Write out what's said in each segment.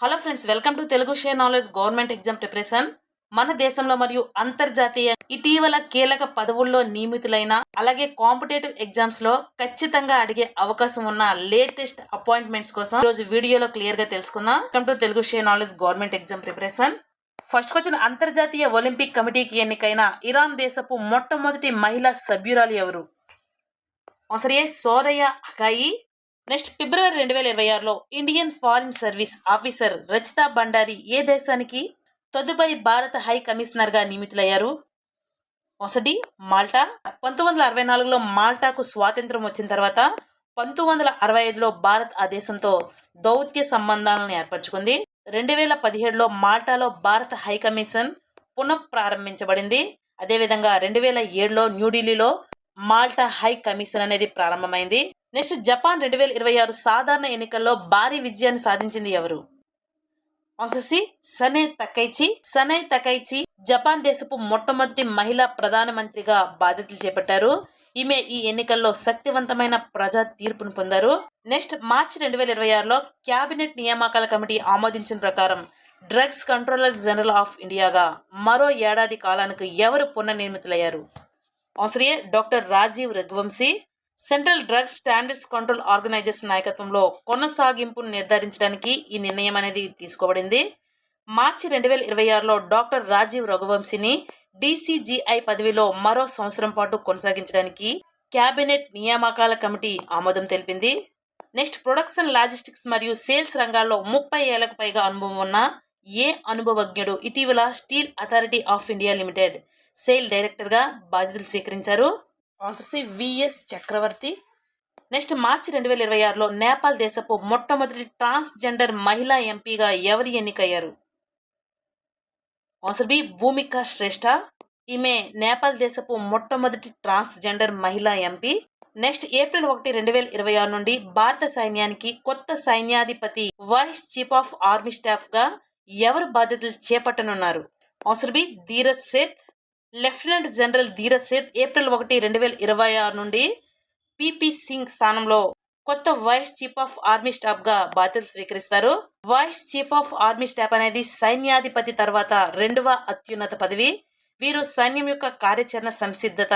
Hello friends, welcome to Telugu share knowledge government exam preparation. మన దేశంలో మరియు అంతర్జాతీయ ఇటీవల కీలక పదవుల్లో నియమితులైన అలాగే కాంపిటేటివ్ ఎగ్జామ్స్ లో ఖచ్చితంగా అడిగే అవకాశం ఉన్న లేటెస్ట్ అపాయింట్మెంట్స్ కోసం ఈ రోజు వీడియోలో క్లియర్ గా తెలుసుకుందాం. Welcome to Telugu share knowledge government exam preparation. First question, అంతర్జాతీయ ఒలింపిక్ కమిటీకి ఎన్నికైన ఇరాన్ దేశపు మొట్టమొదటి మహిళా సభ్యురాలు ఎవరు? Answer A Soraya Hakai. Next, February 2026లో Indian foreign service officer Rachita Bhandari ఏ దేశానికి తదుపరి భారత హై కమిషనర్ గా నియమితులయ్యారు? Answer D Malta. 1964లో మాల్టాకు స్వాతంత్రం వచ్చిన తర్వాత 1965లో భారత్ ఆ దేశంతో దౌత్య సంబంధాలను ఏర్పరచుకుంది. 2017లో మాల్టాలో భారత హై కమిషన్ పునఃప్రారంభించబడింది. అదేవిధంగా 2007లో న్యూఢిల్లీలో మాల్టా హై కమిషన్ అనేది ప్రారంభమైంది. నెక్స్ట్, జపాన్ 2026 సాధారణ ఎన్నికల్లో భారీ విజయాన్ని సాధించింది ఎవరు? Answer C Sanae Takaichi. Sanae Takaichi Japan దేశపు మొట్టమొదటి మహిళా ప్రధానమంత్రిగా బాధ్యతలు చేపట్టారు. ఈమె ఈ ఎన్నికల్లో శక్తివంతమైన ప్రజా తీర్పును పొందారు. నెక్స్ట్, మార్చి 2026లో క్యాబినెట్ నియామకాల కమిటీ ఆమోదించిన ప్రకారం డ్రగ్స్ కంట్రోలర్ జనరల్ ఆఫ్ ఇండియాగా మరో ఏడాది కాలానికి ఎవరు పునర్నియమితులయ్యారు? Answer A doctor Rajiv Raghuvanshi. Central drugs standards control organisation నాయకత్వంలో కొనసాగింపును నిర్ధారించడానికి ఈ నిర్ణయం అనేది తీసుకోబడింది. మార్చి 2026లో డాక్టర్ రాజీవ్ రఘువంశీని DCGI పదవిలో మరో సంవత్సరం పాటు కొనసాగించడానికి క్యాబినెట్ నియామకాల కమిటీ ఆమోదం తెలిపింది. నెక్స్ట్, ప్రొడక్షన్, లాజిస్టిక్స్ మరియు సేల్స్ రంగాల్లో 30 ఏళ్లకు పైగా అనుభవం ఉన్న ఏ అనుభవజ్ఞుడు ఇటీవల steel authority of India limited sale డైరెక్టర్గా బాధ్యతలు స్వీకరించారు? ఆన్సర్ సి విఎస్ చక్రవర్తి. నెక్స్ట్, మార్చి 2026లో నేపాల్ దేశపు మొట్టమొదటి ట్రాన్స్జెండర్ మహిళా ఎంపీగా ఎవరు ఎన్నికయ్యారు? ఆన్సర్ బి భూమిక శ్రేష్ఠ. ఈమె నేపాల్ దేశపు మొట్టమొదటి ట్రాన్స్జెండర్ మహిళా ఎంపీ. నెక్స్ట్, ఏప్రిల్ 1, 2026 నుండి భారత సైన్యానికి కొత్త సైన్యాధిపతి vice chief of army staff గా ఎవరు బాధ్యతలు చేపట్టనున్నారు? Answer B Dheeraj Seth. Lieutenant general Dheeraj Seth April 1, 2026 నుండి పిపి సింగ్ స్థానంలో కొత్త vice chief of army staff గా బాధ్యతలు స్వీకరిస్తారు. Vice chief of army staff అనేది సైన్యాధిపతి తర్వాత 2వ అత్యున్నత పదవి. వీరు సైన్యం యొక్క కార్యాచరణ సంసిద్ధత,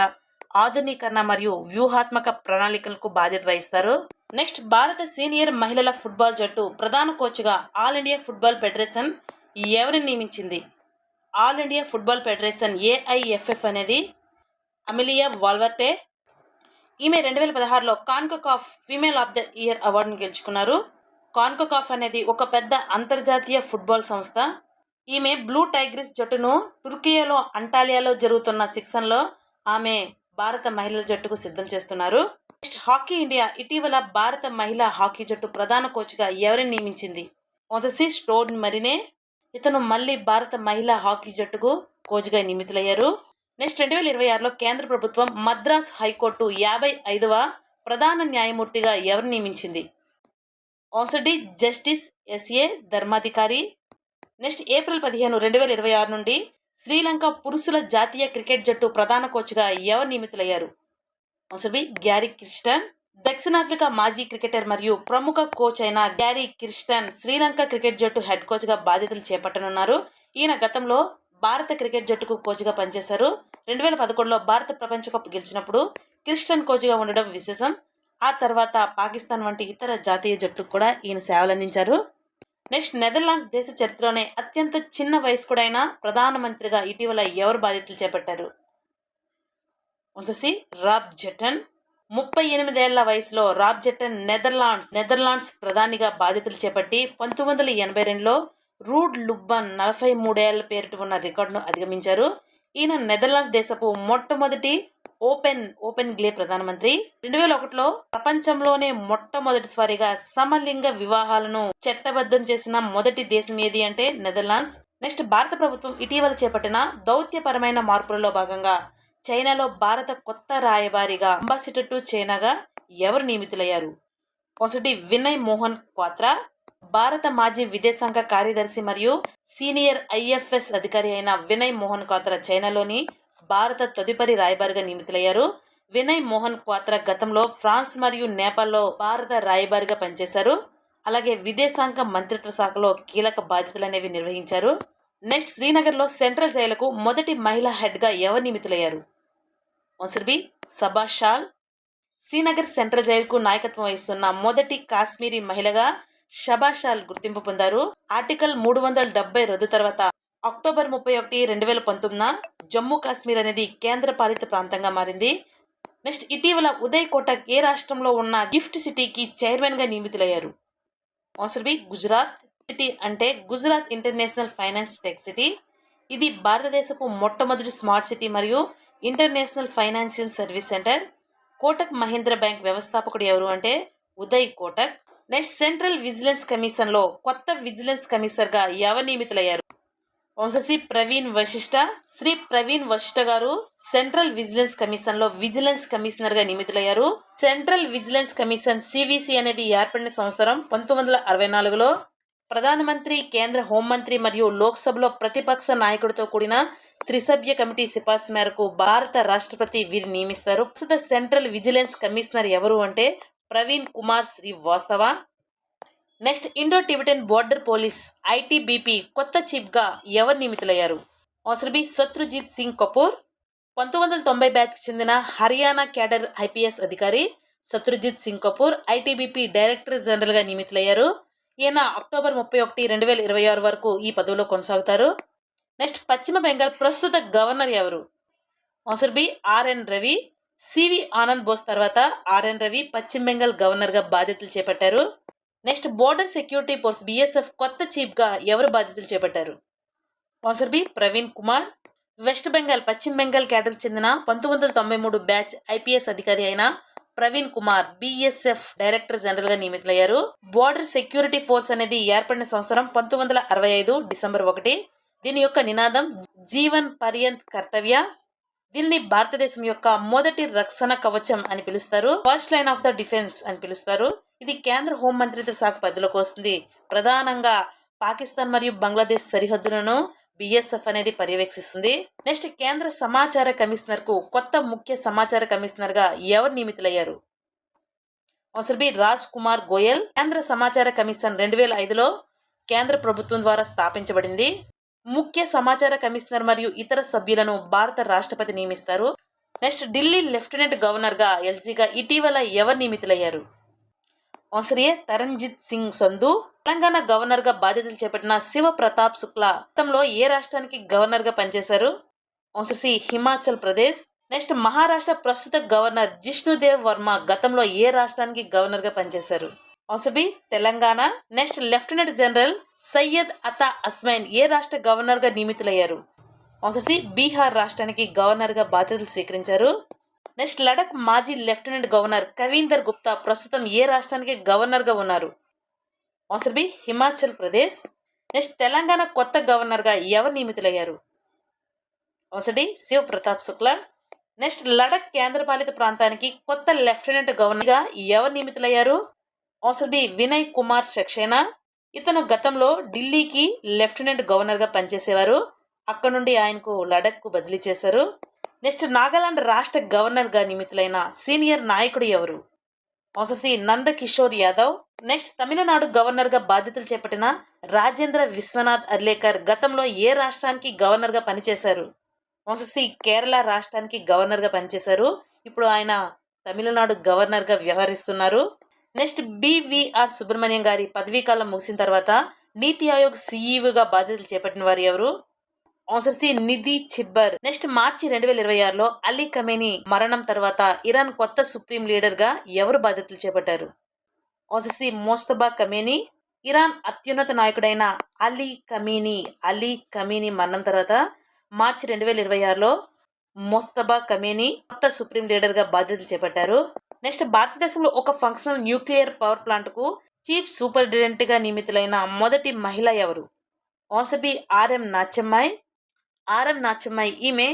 ఆధునీకరణ మరియు వ్యూహాత్మక ప్రణాళికలకు బాధ్యత వహిస్తారు. నెక్స్ట్, భారత సీనియర్ మహిళల ఫుట్బాల్ జట్టు ప్రధాన కోచ్గా ఆల్ ఇండియా ఫుట్బాల్ ఫెడరేషన్ ఎవరిని నియమించింది? All India football federation AIFF అనేది అమిలియా వాల్వర్టే. ఈమె 2016లో కాన్కకాఫ్ ఫీమేల్ ఆఫ్ ద ఇయర్ అవార్డును గెలుచుకున్నారు. కాన్కకాఫ్ అనేది ఒక పెద్ద అంతర్జాతీయ ఫుట్బాల్ సంస్థ. ఈమె బ్లూ టైగ్రిస్ జట్టును టుర్కియాలో అంటాలియాలో జరుగుతున్న శిక్షణలో ఆమె భారత మహిళల జట్టుకు సిద్ధం చేస్తున్నారు. నెక్స్ట్, హాకీ ఇండియా ఇటీవల భారత మహిళా హాకీ జట్టు ప్రధాన కోచ్గా ఎవరిని నియమించింది? ఆన్సర్ సి స్టోన్ మరినే. ఇతను మళ్ళీ భారత మహిళా హాకీ జట్టుకు కోచ్గా నియమితులయ్యారు. నెక్స్ట్, 2026లో కేంద్ర ప్రభుత్వం మద్రాస్ హైకోర్టు 55వ ప్రధాన న్యాయమూర్తిగా ఎవరు నియమించింది? Answer D justice SA Dharmadhikari. Next, April 15, 2026 నుండి శ్రీలంక పురుషుల జాతీయ క్రికెట్ జట్టు ప్రధాన కోచ్గా ఎవరు నియమితులయ్యారు? Answer B Gary Kirsten. దక్షిణాఫ్రికా మాజీ క్రికెటర్ మరియు ప్రముఖ కోచ్ అయిన గ్యారీ క్రిస్టన్ శ్రీలంక క్రికెట్ జట్టు హెడ్ కోచ్ గా బాధ్యతలు చేపట్టనున్నారు. ఈయన గతంలో భారత క్రికెట్ జట్టుకు కోచ్ గా పనిచేశారు. 2011లో భారత ప్రపంచ కప్ గెలిచినప్పుడు క్రిస్టన్ కోచ్ గా ఉండడం విశేషం. ఆ తర్వాత పాకిస్తాన్ వంటి ఇతర జాతీయ జట్టుకు కూడా ఈయన సేవలు అందించారు. నెక్స్ట్, నెదర్లాండ్స్ దేశ చరిత్రలోనే అత్యంత చిన్న వయస్కుడైన ప్రధానమంత్రిగా ఇటీవల ఎవరు బాధ్యతలు చేపట్టారు? Answer C Rob జెటన్. 38 ఏళ్ల వయసులో రాబ్ జెటన్ నెదర్లాండ్స్ ప్రధానిగా బాధ్యతలు చేపట్టి 1982లో రూడ్ లుబ్బన్ 43 ఏళ్ల పేరిట ఉన్న రికార్డును అధిగమించారు. ఈయన నెదర్లాండ్స్ దేశపు మొట్టమొదటి ఓపెన్ గ్లే ప్రధానమంత్రి. 2001లో ప్రపంచంలోనే మొట్టమొదటిసారిగా సమలింగ వివాహాలను చట్టబద్ధం చేసిన మొదటి దేశం ఏది అంటే నెదర్లాండ్స్. నెక్స్ట్, భారత ప్రభుత్వం ఇటీవల చేపట్టిన దౌత్యపరమైన మార్పులలో భాగంగా చైనాలో భారత కొత్త రాయబారిగా అంబాసిడర్ టు చైనాగా ఎవరు నియమితులయ్యారు? Answer D Vinay Mohan Kwatra. భారత మాజీ విదేశాంగ కార్యదర్శి మరియు సీనియర్ IFS అధికారి అయిన వినయ్ మోహన్ క్వాత్రా చైనాలోని భారత తదుపరి రాయబారిగా నియమితులయ్యారు. వినయ్ మోహన్ క్వాత్రా గతంలో ఫ్రాన్స్ మరియు నేపాల్లో భారత రాయబారిగా పనిచేశారు. అలాగే విదేశాంగ మంత్రిత్వ శాఖలో కీలక బాధ్యతలు అనేవి నిర్వహించారు. నెక్స్ట్ శ్రీనగర్లో సెంట్రల్ జైలుకు మొదటి మహిళా హెడ్గా ఎవరు నియమితులయ్యారు? Answer B Saba Shawl. Srinagar central జైలుకు నాయకత్వం వహిస్తున్న మొదటి కాశ్మీరీ మహిళగా షబా షాల్ గుర్తింపు పొందారు. ఆర్టికల్ 370 రద్దు తర్వాత అక్టోబర్ 31, 2019 జమ్మూ కాశ్మీర్ అనేది కేంద్ర పాలిత ప్రాంతంగా మారింది. నెక్స్ట్ ఇటీవల ఉదయ్ కోటక్ ఏ రాష్ట్రంలో ఉన్న గిఫ్ట్ సిటీకి చైర్మన్ గా నియమితులయ్యారు? Answer B Gujarat. సిటీ అంటే Gujarat international finance tech city. ఇది భారతదేశపు మొట్టమొదటి స్మార్ట్ సిటీ మరియు international financial service centre. Kotak Mahindra bank వ్యవస్థాపకుడు ఎవరు అంటే Uday Kotak. Next central vigilance commission లో కొత్త విజిలెన్స్ కమిషనర్ గా ఎవరు నియమితులయ్యారు? Answer C Praveen Vashisht. శ్రీ ప్రవీణ్ వశిష్ఠ గారు సెంట్రల్ విజిలెన్స్ కమిషన్ లో విజిలెన్స్ కమిషనర్ గా నియమితులయ్యారు. సెంట్రల్ విజిలెన్స్ కమిషన్ సివిసి అనేది ఏర్పడిన సంవత్సరం 1964లో ప్రధానమంత్రి, కేంద్ర హోంమంత్రి మరియు లోక్సభలో ప్రతిపక్ష నాయకుడితో కూడిన త్రిసభ్య కమిటీ సిఫార్సు మేరకు భారత రాష్ట్రపతి వీరిని నియమిస్తారు. ప్రస్తుత సెంట్రల్ విజిలెన్స్ కమిషనర్ ఎవరు అంటే Praveen Kumar Srivastava. Next Indo Tibetan border police ITBP కొత్త చీఫ్ గా ఎవరు నియమితులయ్యారు? Answer B Shatrujeet Singh Kapoor. 1990 బ్యాచ్కి చెందిన హర్యానా క్యాడర్ ఐపీఎస్ అధికారి Shatrujeet Singh Kapoor ITBP director general గా నియమితులయ్యారు. ఈయన అక్టోబర్ 31, 2026 వరకు ఈ పదవిలో కొనసాగుతారు. నెక్స్ట్ పశ్చిమ బెంగాల్ ప్రస్తుత గవర్నర్ ఎవరు? Answer B RN Ravi. CV Anand Bose తర్వాత ఆర్ఎన్ రవి పశ్చిమ బెంగాల్ గవర్నర్ గా బాధ్యతలు చేపట్టారు. Next border security force BSF కొత్త చీఫ్ గా ఎవరు బాధ్యతలు చేపట్టారు? Answer B Praveen Kumar. West Bengal పశ్చిమ బెంగాల్ క్యాడర్ చెందిన 1993 బ్యాచ్ ఐపీఎస్ అధికారి అయిన Praveen Kumar BSF director general గా నియమితులయ్యారు. బోర్డర్ సెక్యూరిటీ ఫోర్స్ అనేది ఏర్పడిన సంవత్సరం 1965 డిసెంబర్ 1. దీని యొక్క నినాదం జీవన్ పర్యంత్ కర్తవ్య. దీనిని భారతదేశం యొక్క మొదటి రక్షణ కవచం అని పిలుస్తారు. First line of the defence అని పిలుస్తారు. ఇది కేంద్ర హోం మంత్రిత్వ శాఖ పరిధిలోకి వస్తుంది. ప్రధానంగా పాకిస్తాన్ మరియు బంగ్లాదేశ్ సరిహద్దులను బిఎస్ఎఫ్ అనేది పర్యవేక్షిస్తుంది. నెక్స్ట్ కేంద్ర సమాచార కమిషనర్ కు కొత్త ముఖ్య సమాచార కమిషనర్ గా ఎవరు నియమితులయ్యారు? Answer B Raj Kumar Goyal. కేంద్ర సమాచార కమిషన్ 2005లో కేంద్ర ప్రభుత్వం ద్వారా స్థాపించబడింది. ముఖ్య సమాచార కమిషనర్ మరియు ఇతర సభ్యులను భారత రాష్ట్రపతి నియమిస్తారు. నెక్స్ట్ ఢిల్లీ లెఫ్టినెంట్ గవర్నర్ గా ఎల్జీగా ఇటీవల ఎవరు నియమితులయ్యారు? ఆన్సర్ ఏ తరణ్జిత్ సింగ్ సంధు. తెలంగాణ గవర్నర్ గా బాధ్యతలు చేపట్టిన శివ ప్రతాప్ శుక్లా గతంలో ఏ రాష్ట్రానికి గవర్నర్ గా పనిచేశారు? Answer C Himachal Pradesh. Next Maharashtra ప్రస్తుత గవర్నర్ జిష్ణుదేవ్ వర్మ గతంలో ఏ రాష్ట్రానికి గవర్నర్ గా పనిచేశారు? Answer B Telangana. Next lieutenant general Syed Ata Hasnain ఏ రాష్ట్ర గవర్నర్ గా నియమితులయ్యారు? ఆన్సర్ సి బీహార్ రాష్ట్రానికి గవర్నర్ గా బాధ్యతలు స్వీకరించారు. నెక్స్ట్ లడక్ మాజీ లెఫ్టినెంట్ గవర్నర్ కవీందర్ గుప్తా ప్రస్తుతం ఏ రాష్ట్రానికి గవర్నర్ గా ఉన్నారు? Answer B Himachal Pradesh. Next Telangana కొత్త గవర్నర్ గా ఎవరు నియమితులయ్యారు? Answer D Shiv Pratap Shukla. Next Ladakh కేంద్రపాలిత ప్రాంతానికి కొత్త లెఫ్టినెంట్ గవర్నర్ గా ఎవరు నియమితులయ్యారు? Answer B Vinay Kumar Saxena. ఇతను గతంలో ఢిల్లీకి లెఫ్టినెంట్ గవర్నర్ గా పనిచేసేవారు. అక్కడ నుండి ఆయనకు లడక్ కు బదిలీ చేశారు. నెక్స్ట్ నాగాలాండ్ రాష్ట్ర గవర్నర్ గా నియమితులైన సీనియర్ నాయకుడు ఎవరు? ఆన్సర్ సి నంద కిషోర్ యాదవ్. నెక్స్ట్ తమిళనాడు గవర్నర్ గా బాధ్యతలు చేపట్టిన రాజేంద్ర విశ్వనాథ్ అర్లేకర్ గతంలో ఏ రాష్ట్రానికి గవర్నర్ గా పనిచేశారు? ఆన్సర్ సి కేరళ రాష్ట్రానికి గవర్నర్ గా పనిచేశారు. ఇప్పుడు ఆయన తమిళనాడు గవర్నర్ గా వ్యవహరిస్తున్నారు. నెక్స్ట్ బివిఆర్ సుబ్రహ్మణ్యం గారి పదవీకాలం ముగిసిన తర్వాత నీతి ఆయోగ్ సిఈఓగా బాధ్యతలు చేపట్టిన వారు ఎవరు? ఆన్సర్ సి నిధి Chibber. Next March 2026లో Ali Khamenei మరణం తర్వాత ఇరాన్ కొత్త సుప్రీం లీడర్ గా ఎవరు బాధ్యతలు చేపట్టారు? Answer C Mojtaba Khamenei. Iran అత్యున్నత నాయకుడైన అలీ ఖమేనీ మరణం తర్వాత మార్చి 2026లో మోస్తబా ఖమేనీ కొత్త సుప్రీం లీడర్ గా బాధ్యతలు చేపట్టారు. నెక్స్ట్ భారతదేశంలో ఒక ఫంక్షనల్ న్యూక్లియర్ పవర్ ప్లాంట్ కు చీఫ్ సూపరింటెండెంట్ గా నియమితులైన మొదటి మహిళ ఎవరు? Answer B R M Nachammai. ఈమె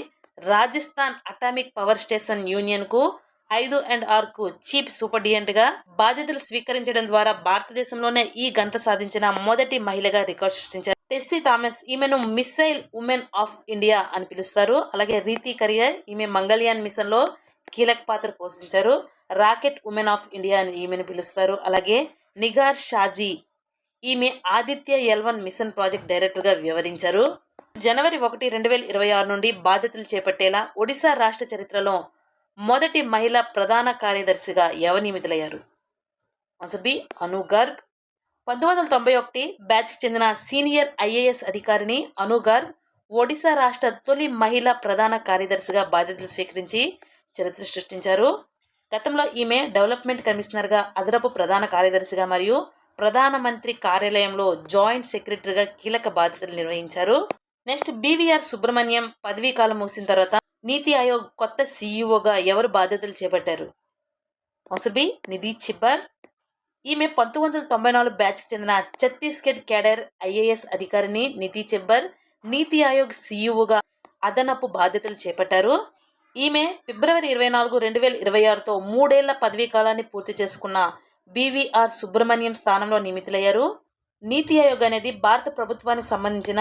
Rajasthan atomic power station union కు 5 and 6 కు చీఫ్ సూపరింటెండెంట్ గా బాధ్యతలు స్వీకరించడం ద్వారా భారతదేశంలోనే ఈ ఘనత సాధించిన మొదటి మహిళగా రికార్డు సృష్టించారు. టెస్సీ థామస్ ఈమెను మిస్సైల్ ఉమెన్ ఆఫ్ ఇండియా అని పిలుస్తారు. అలాగే రీతి కరియర్ ఈమె మంగళయాన్ మిషన్ లో కీలక పాత్ర పోషించారు. రాకెట్ ఉమెన్ ఆఫ్ ఇండియా అని ఈమెను పిలుస్తారు. అలాగే నిగార్ షాజీ, ఈమె ఆదిత్య L1 మిషన్ ప్రాజెక్ట్ డైరెక్టర్గా వ్యవహరించారు. జనవరి 1, 2026 నుండి బాధ్యతలు చేపట్టేలా ఒడిశా రాష్ట్ర చరిత్రలో మొదటి మహిళా ప్రధాన కార్యదర్శిగా ఎవరు నియమితులయ్యారు? ఆన్సర్ బి అను గర్గ్. 1991 బ్యాచ్కి చెందిన సీనియర్ IAS అధికారిని అను గర్గ్ ఒడిశా రాష్ట్ర తొలి మహిళా ప్రధాన కార్యదర్శిగా బాధ్యతలు స్వీకరించి చరిత్ర సృష్టించారు. గతంలో ఈమె డెవలప్మెంట్ కమిషనర్గా, అదనపు ప్రధాన కార్యదర్శిగా మరియు ప్రధానమంత్రి కార్యాలయంలో జాయింట్ సెక్రటరీగా కీలక బాధ్యతలు నిర్వహించారు. నెక్స్ట్ BVR సుబ్రహ్మణ్యం పదవీ కాలం ముగిసిన తర్వాత నీతి ఆయోగ్ కొత్త CEOగా ఎవరు బాధ్యతలు చేపట్టారు? ఆన్సర్ బి నిధి చిబ్బర్. ఈమె 1994 బ్యాచ్కి చెందిన ఛత్తీస్గఢ్ క్యాడర్ IAS అధికారిని నిధి చిబ్బర్ నీతి ఆయోగ్ CEOగా అదనపు బాధ్యతలు చేపట్టారు. ఈమె ఫిబ్రవరి 24, 2026తో 3 ఏళ్ల పదవీ కాలాన్ని పూర్తి చేసుకున్న BVR సుబ్రహ్మణ్యం స్థానంలో నియమితులయ్యారు. నీతి ఆయోగ్ అనేది భారత ప్రభుత్వానికి సంబంధించిన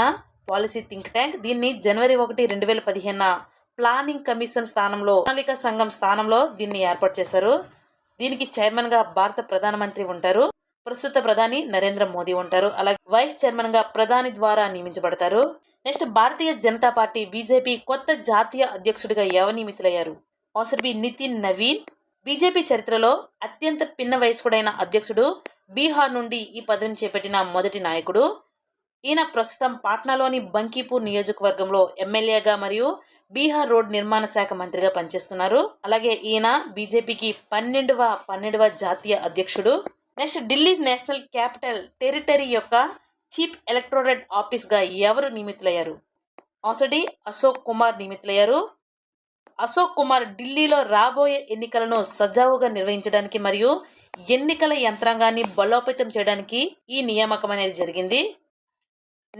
పాలసీ థింక్ ట్యాంక్. దీన్ని జనవరి 1, 2015 ప్లానింగ్ కమిషన్ స్థానంలో, ప్రణాళిక సంఘం స్థానంలో దీన్ని ఏర్పాటు చేశారు. దీనికి చైర్మన్గా భారత ప్రధానమంత్రి ఉంటారు. ప్రస్తుత ప్రధాని నరేంద్ర మోదీ ఉంటారు. అలాగే వైస్ చైర్మన్గా ప్రధాని ద్వారా నియమించబడతారు. Next Bharatiya Janata party BJP కొత్త జాతీయ అధ్యక్షుడిగా ఎవరు నియమితులయ్యారు? ఆన్సర్ బి నితిన్ నవీన్. BJP చరిత్రలో అత్యంత పిన్న వయస్కుడైన అధ్యక్షుడు, బీహార్ నుండి ఈ పదవిని చేపట్టిన మొదటి నాయకుడు. ఈయన ప్రస్తుతం పాట్నాలోని బంకీపూర్ నియోజకవర్గంలో ఎమ్మెల్యేగా మరియు బీహార్ రోడ్ నిర్మాణ శాఖ మంత్రిగా పనిచేస్తున్నారు. అలాగే ఈయన BJPకి 12వ జాతీయ అధ్యక్షుడు. Next Delhi national capital territory యొక్క చీఫ్ ఎలక్టోరేట్ ఆఫీస్గా ఎవరు నియమితులయ్యారు? ఆన్సర్ డి అశోక్ కుమార్ నియమితులయ్యారు. అశోక్ కుమార్ ఢిల్లీలో రాబోయే ఎన్నికలను సజావుగా నిర్వహించడానికి మరియు ఎన్నికల యంత్రాంగాన్ని బలోపేతం చేయడానికి ఈ నియామకం అనేది జరిగింది.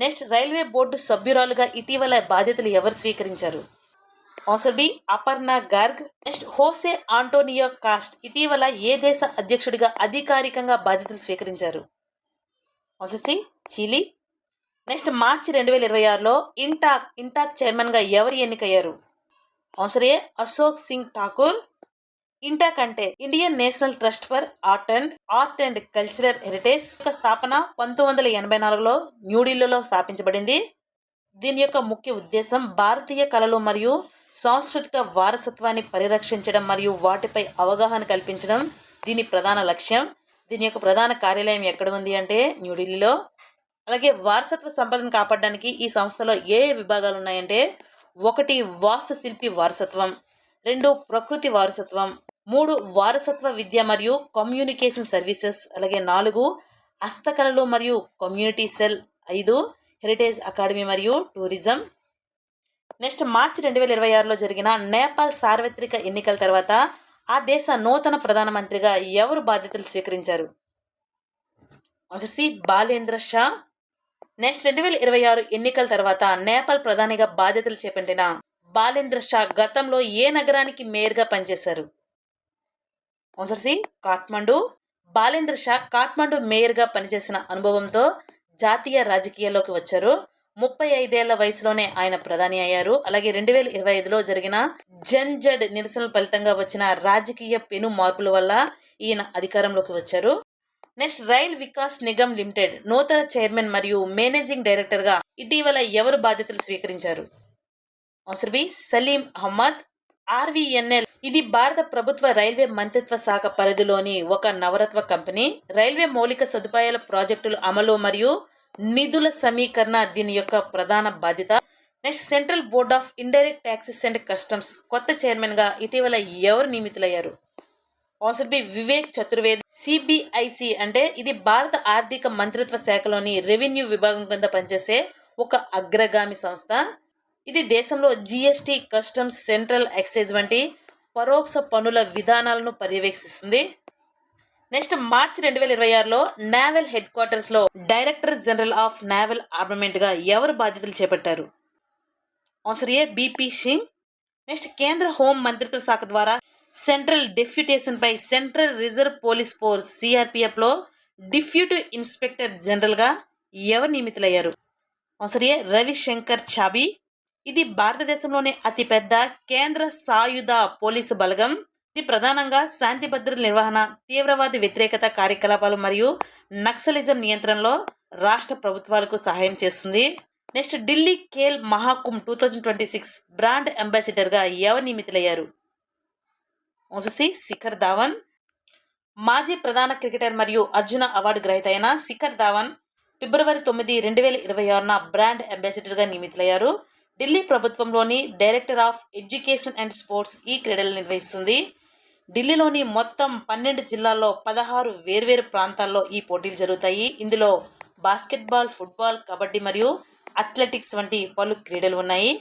నెక్స్ట్ రైల్వే బోర్డు సభ్యురాలుగా ఇటీవల బాధ్యతలు ఎవరు స్వీకరించారు? Answer B Aparna Garg. Next José Antonio Kast ఇటీవల ఏ దేశ అధ్యక్షుడిగా అధికారికంగా బాధ్యతలు స్వీకరించారు? Answer C Chile. Next March 2026లో ఇంటాక్ చైర్మన్గా ఎవరు ఎన్నికయ్యారు? Answer A Ashok Singh Thakur. INTACH అంటే Indian national trust for art and cultural heritage యొక్క స్థాపన 1984లో న్యూఢిల్లీలో స్థాపించబడింది. దీని యొక్క ముఖ్య ఉద్దేశం భారతీయ కళలు మరియు సాంస్కృతిక వారసత్వాన్ని పరిరక్షించడం మరియు వాటిపై అవగాహన కల్పించడం దీని ప్రధాన లక్ష్యం. దీని యొక్క ప్రధాన కార్యాలయం ఎక్కడ ఉంది అంటే న్యూఢిల్లీలో. అలాగే వారసత్వ సంపదను కాపాడడానికి ఈ సంస్థలో ఏ విభాగాలు ఉన్నాయంటే 1 వాస్తుశిల్పి వారసత్వం, 2 ప్రకృతి వారసత్వం, 3 వారసత్వ విద్య మరియు కమ్యూనికేషన్ సర్వీసెస్, అలాగే 4 హస్తకళలు మరియు కమ్యూనిటీ సెల్, 5 హెరిటేజ్ అకాడమీ మరియు టూరిజం. నెక్స్ట్ మార్చి 2026లో జరిగిన నేపాల్ సార్వత్రిక ఎన్నికల తర్వాత ఆ దేశ నూతన ప్రధానమంత్రిగా ఎవరు బాధ్యతలు స్వీకరించారు? Answer C Balendra Shah. Next 2026 ఎన్నికల తర్వాత నేపాల్ ప్రధానిగా బాధ్యతలు చేపట్టిన బాలేంద్ర షా గతంలో ఏ నగరానికి మేయర్గా పనిచేశారు? Answer C Kathmandu. బాలేంద్ర షా కాఠ్మండు మేయర్గా పనిచేసిన అనుభవంతో జాతీయ రాజకీయాల్లోకి వచ్చారు. 35 ఏళ్ల వయసులోనే ఆయన ప్రధాని అయ్యారు. అలాగే 2025లో జరిగిన జన్జడ్ నిరసనల ఫలితంగా వచ్చిన రాజకీయ పెను మార్పుల వల్ల ఈయన అధికారంలోకి వచ్చారు. Next rail Vikas Nigam limited నూతన చైర్మన్ మరియు మేనేజింగ్ డైరెక్టర్గా ఇటీవల ఎవరు బాధ్యతలు స్వీకరించారు? Answer B Salim Ahmed. RVNL ఇది భారత ప్రభుత్వ రైల్వే మంత్రిత్వ శాఖ పరిధిలోని ఒక నవరత్న కంపెనీ. రైల్వే మౌలిక సదుపాయాల ప్రాజెక్టుల అమలు మరియు నిధుల సమీకరణ దీని యొక్క ప్రధాన బాధ్యత. Next central board of indirect taxes and customs కొత్త చైర్మన్గా ఇటీవల ఎవరు నియమితులయ్యారు? Answer B Vivek Chaturvedi. CBIC అంటే ఇది భారత ఆర్థిక మంత్రిత్వ శాఖలోని రెవెన్యూ విభాగం కింద పనిచేసే ఒక అగ్రగామి సంస్థ. ఇది దేశంలో GST, కస్టమ్స్, సెంట్రల్ ఎక్సైజ్ వంటి పరోక్ష పన్నుల విధానాలను పర్యవేక్షిస్తుంది. నెక్స్ట్ మార్చి 2026లో నేవల్ హెడ్ క్వార్టర్స్లో డైరెక్టర్ జనరల్ ఆఫ్ నేవల్ ఆర్మమెంట్గా ఎవరు బాధ్యతలు చేపట్టారు? Answer A BP Singh. Next కేంద్ర హోం మంత్రిత్వ శాఖ ద్వారా సెంట్రల్ డెప్యూటేషన్పై సెంట్రల్ రిజర్వ్ పోలీస్ ఫోర్స్ CRPFలో డిప్యూటీ ఇన్స్పెక్టర్ జనరల్గా ఎవరు నియమితులయ్యారు? Answer A Ravishankar Chhabi. ఇది భారతదేశంలోనే అతిపెద్ద కేంద్ర సాయుధ పోలీసు బలగం. ఇది ప్రధానంగా శాంతి భద్రతల నిర్వహణ, తీవ్రవాద వ్యతిరేకత కార్యకలాపాలు మరియు నక్సలిజం నియంత్రణలో రాష్ట్ర ప్రభుత్వాలకు సహాయం చేస్తుంది. నెక్స్ట్ ఢిల్లీ ఖేల్ మహాకుంభ్ 2026 బ్రాండ్ అంబాసిడర్గా ఎవరు నియమితులయ్యారు? సి శిఖర్ ధావన్. మాజీ ప్రధాన క్రికెటర్ మరియు అర్జున అవార్డు గ్రహీత అయిన శిఖర్ ధావన్ ఫిబ్రవరి 9, 2026న బ్రాండ్ అంబాసిడర్గా నియమితులయ్యారు. ఢిల్లీ ప్రభుత్వంలోని director of education and sports ఈ క్రీడలు నిర్వహిస్తుంది. ఢిల్లీలోని మొత్తం 12 జిల్లాల్లో 16 వేర్వేరు ప్రాంతాల్లో ఈ పోటీలు జరుగుతాయి. ఇందులో బాస్కెట్బాల్, ఫుట్బాల్, కబడ్డీ మరియు అథ్లెటిక్స్ వంటి పలు క్రీడలు ఉన్నాయి.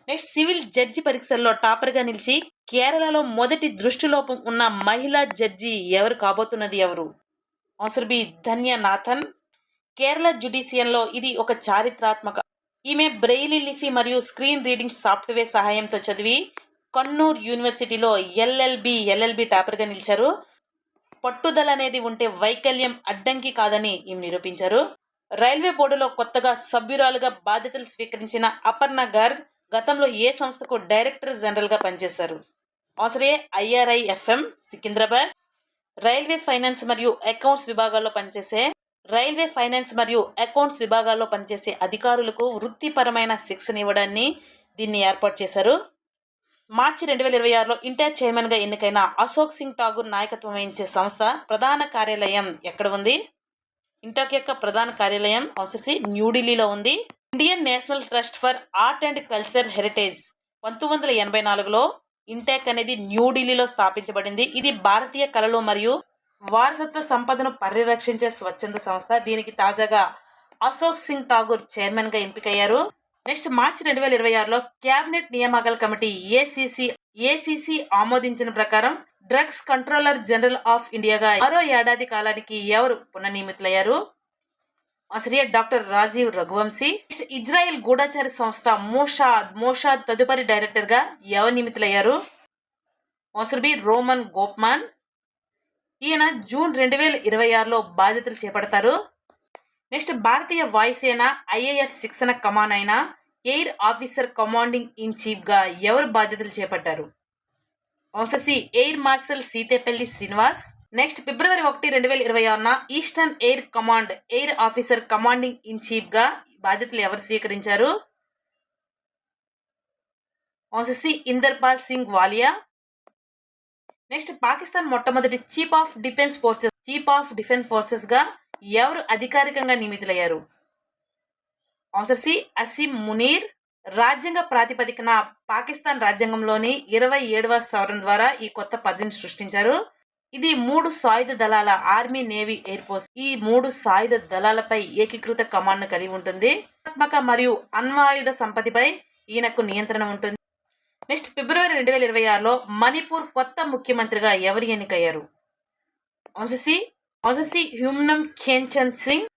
నెక్స్ట్ సివిల్ జడ్జి పరీక్షల్లో టాపర్గా నిలిచి కేరళలో మొదటి దృష్టిలోపం ఉన్న మహిళా జడ్జి ఎవరు కాబోతున్నది ఎవరు? Answer B Dhanyanathan. కేరళ జ్యుడిషియల్లో ఇది ఒక చారిత్రాత్మక. ఈమె బ్రెయిలీ లిపి మరియు స్క్రీన్ రీడింగ్ సాఫ్ట్వేర్ సహాయంతో చదివి కన్నూర్ యూనివర్సిటీలో ఎల్ఎల్బి టాపర్గా నిలిచారు. పట్టుదల అనేది ఉంటే వైకల్యం అడ్డంకి కాదని ఈమె నిరూపించారు. రైల్వే బోర్డులో కొత్తగా సభ్యురాలుగా బాధ్యతలు స్వీకరించిన అపర్ణ గర్గ్ గతంలో ఏ సంస్థకు డైరెక్టర్ జనరల్గా పనిచేశారు? ఆన్సర్ ఏ IRIFM సికింద్రాబాద్. రైల్వే ఫైనాన్స్ మరియు అకౌంట్స్ విభాగాల్లో పనిచేసే అధికారులకు వృత్తిపరమైన శిక్షణ ఇవ్వడాన్ని దీన్ని ఏర్పాటు చేశారు. మార్చి 2026లో ఇంటర్ చైర్మన్గా ఎన్నికైన అశోక్ సింగ్ ఠాగూర్ నాయకత్వం వహించే సంస్థ ప్రధాన కార్యాలయం ఎక్కడ ఉంది? ఇంటాక్ యొక్క ప్రధాన కార్యాలయం ఆన్సర్ సి న్యూఢిల్లీలో ఉంది. Indian national trust for art and culture heritage 1984లో ఇంటాక్ అనేది న్యూఢిల్లీలో స్థాపించబడింది. ఇది భారతీయ కళలు మరియు వారసత్వ సంపదను పరిరక్షించే స్వచ్ఛంద సంస్థ. దీనికి తాజాగా అశోక్ సింగ్ ఠాగూర్ చైర్మన్గా ఎంపికయ్యారు. నెక్స్ట్ మార్చి 2026లో క్యాబినెట్ నియామకాల కమిటీ ఏసీసీ ఆమోదించిన ప్రకారం డ్రగ్స్ కంట్రోలర్ జనరల్ ఆఫ్ ఇండియాగా 6వ ఏడాది కాలానికి ఎవరు పునర్నియమితులయ్యారు? Answer A doctor Rajiv Raghuvanshi. Israel గూఢచారి సంస్థ మోషాద్ తదుపరి డైరెక్టర్గా ఎవరు నియమితులయ్యారు? Answer B Roman Gofman. ఈయన జూన్ 2026లో బాధ్యతలు చేపడతారు. నెక్స్ట్ భారతీయ వాయుసేన IAF శిక్షణ కమాన్ అయిన ఎయిర్ ఆఫీసర్ కమాండింగ్ ఇన్ చీఫ్గా ఎవరు బాధ్యతలు చేపట్టారు? Answer C air marshal Seethepalli Srinivas. Next February 1, 2026న eastern air command air officer commanding in చీఫ్గా బాధ్యతలు ఎవరు స్వీకరించారు? Answer C Inderpal Singh Walia. Next Pakistan మొట్టమొదటి చీఫ్ ఆఫ్ డిఫెన్స్ ఫోర్సెస్ గా ఎవరు అధికారికంగా నియమితులయ్యారు? Answer C Asim Munir. రాజ్యాంగ ప్రాతిపదికన పాకిస్తాన్ రాజ్యాంగంలోని 27వ సవరణ ద్వారా ఈ కొత్త పదవిని సృష్టించారు. ఇది 3 సాయుధ దళాల ఆర్మీ, నేవీ, ఎయిర్ ఫోర్స్ ఈ 3 సాయుధ దళాలపై ఏకీకృత కమాండ్ కలిగి ఉంటుంది. మరియు అణ్వాయుధ సంపత్తిపై ఈయనకు నియంత్రణ ఉంటుంది. నెక్స్ట్ ఫిబ్రవరి 2026లో మణిపూర్ కొత్త ముఖ్యమంత్రిగా ఎవరు ఎన్నికయ్యారు? Answer C Yumnam Khemchand Singh.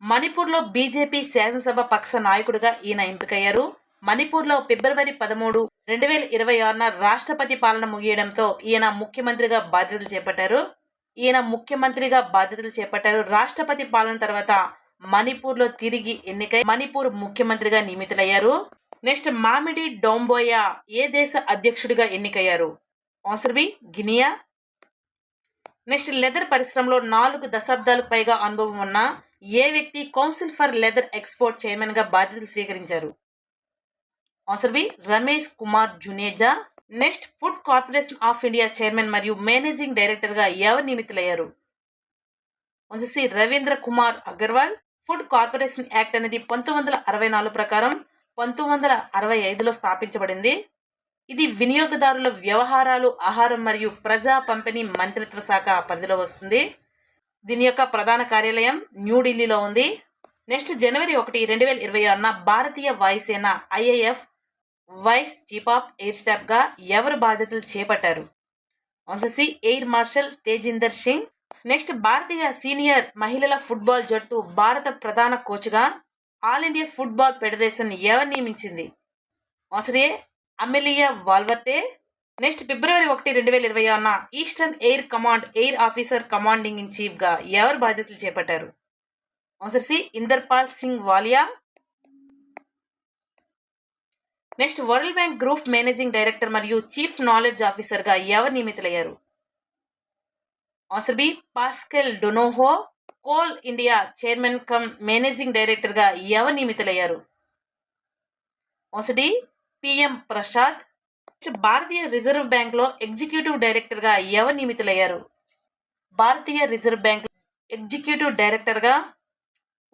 మణిపూర్లో బీజేపీ శాసనసభ పక్ష నాయకుడిగా ఈయన ఎంపికయ్యారు. మణిపూర్లో ఫిబ్రవరి 13, 2026న రాష్ట్రపతి పాలన ముగియడంతో ఈయన ముఖ్యమంత్రిగా బాధ్యతలు చేపట్టారు. రాష్ట్రపతి పాలన తర్వాత మణిపూర్లో తిరిగి ఎన్నికై మణిపూర్ ముఖ్యమంత్రిగా నియమితులయ్యారు. నెక్స్ట్ మామిడి డోంబోయా ఏ దేశ అధ్యక్షుడిగా ఎన్నికయ్యారు? Answer B Guinea. Next leather పరిశ్రమలో 4 దశాబ్దాలకు పైగా అనుభవం ఉన్న ఏ వ్యక్తి council for leather export chairman గా బాధ్యతలు స్వీకరించారు? Answer B Ramesh Kumar Juneja. Next food corporation of India chairman మరియు మేనేజింగ్ డైరెక్టర్ గా ఎవరు నియమితులయ్యారు? Answer C Ravindra Kumar Agarwal. Food corporation act అనేది 1964 ప్రకారం 1965లో స్థాపించబడింది. ఇది వినియోగదారుల వ్యవహారాలు, ఆహారం మరియు ప్రజా పంపిణీ మంత్రిత్వ శాఖ పరిధిలో వస్తుంది. దీని యొక్క ప్రధాన కార్యాలయం న్యూఢిల్లీలో ఉంది. నెక్స్ట్ జనవరి 1, 2026న భారతీయ వాయుసేన IAF vice chief of air staff గా ఎవరు బాధ్యతలు చేపట్టారు? Answer C air marshal Tejinder Singh. Next భారతీయ సీనియర్ మహిళల ఫుట్బాల్ జట్టు భారత ప్రధాన కోచ్గా ఆల్ ఇండియా ఫుట్బాల్ ఫెడరేషన్ ఎవరు నియమించింది? Answer A Amelia Valverde. Next February 1, 2026న eastern air command air officer commanding in chief గా ఎవరు బాధ్యతలు చేపట్టారు? Answer C Inderpal Singh Walia. Next world bank group managing director మరియు చీఫ్ నాలెడ్జ్ ఆఫీసర్ గా ఎవరు నియమితులయ్యారు? Answer B Pascal Donohoe. Coal India chairman cum managing director గా ఎవరు నియమితులయ్యారు? Answer D P M Prasad. భారతీయ రిజర్వ్ బ్యాంక్ లో ఎగ్జిక్యూటివ్ డైరెక్టర్ గా ఎవరు నియమితులయ్యారు? భారతీయ రిజర్వ్ బ్యాంక్ ఎగ్జిక్యూటివ్ డైరెక్టర్ గా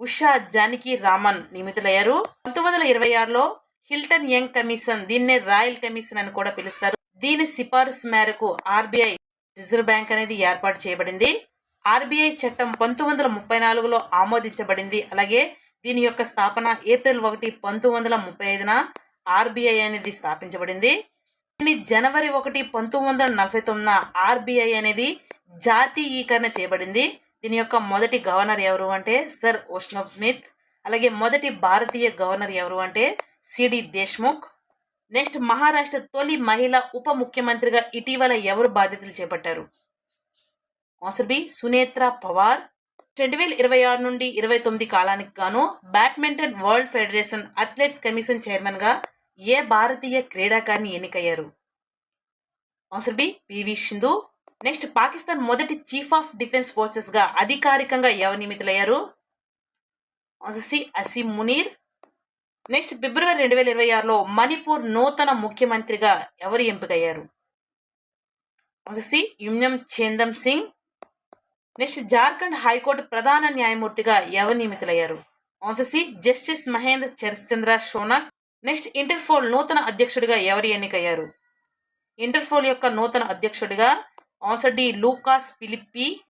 ఉషా జానకి రామన్ నియమితులయ్యారు. 1926లో హిల్టన్ యంగ్ కమిషన్, దీన్నే రాయల్ కమిషన్ అని కూడా పిలుస్తారు, దీని సిఫారసు మేరకు ఆర్బీఐ రిజర్వ్ బ్యాంక్ అనేది ఏర్పాటు చేయబడింది. ఆర్బీఐ చట్టం 1934లో ఆమోదించబడింది. అలాగే దీని యొక్క స్థాపన ఏప్రిల్ 1, 1935న ఆర్బీఐ అనేది స్థాపించబడింది. జనవరి 1, 1949న ఆర్బీఐ అనేది జాతీయీకరణ చేయబడింది. దీని యొక్క మొదటి గవర్నర్ ఎవరు అంటే సర్ ఓస్నోబ్ స్మిత్. అలాగే మొదటి భారతీయ గవర్నర్ ఎవరు అంటే సిడి దేశ్ముఖ్. నెక్స్ట్ మహారాష్ట్ర తొలి మహిళా ఉప ముఖ్యమంత్రిగా ఇటీవల ఎవరు బాధ్యతలు చేపట్టారు? Answer B Sunetra Pawar. 2026 నుండి 29 కాలానికి గాను badminton world federation athletics commission chairman గా ఏ భారతీయ క్రీడాకారిణి ఎన్నికయ్యారు? Answer B P V Sindhu. Next Pakistan మొదటి చీఫ్ ఆఫ్ డిఫెన్స్ ఫోర్సెస్ గా అధికారికంగా ఎవరు నియమితులయ్యారు? Answer C Asim Munir. Next February 2026లో మణిపూర్ నూతన ముఖ్యమంత్రిగా ఎవరు ఎంపికయ్యారు? ఆన్సర్ సి యుమ్నం చేందమ్ సింగ్. నెక్స్ట్ జార్ఖండ్ హైకోర్టు ప్రధాన న్యాయమూర్తిగా ఎవరు నియమితులయ్యారు? Answer C justice Mahendra Chandra Shonak. Next Interpol నూతన అధ్యక్షుడిగా ఎవరు ఎన్నికయ్యారు? ఇంటర్పోల్ యొక్క నూతన అధ్యక్షుడిగా ఆన్సర్ డి లూకాస్ ఫిలిప్పి.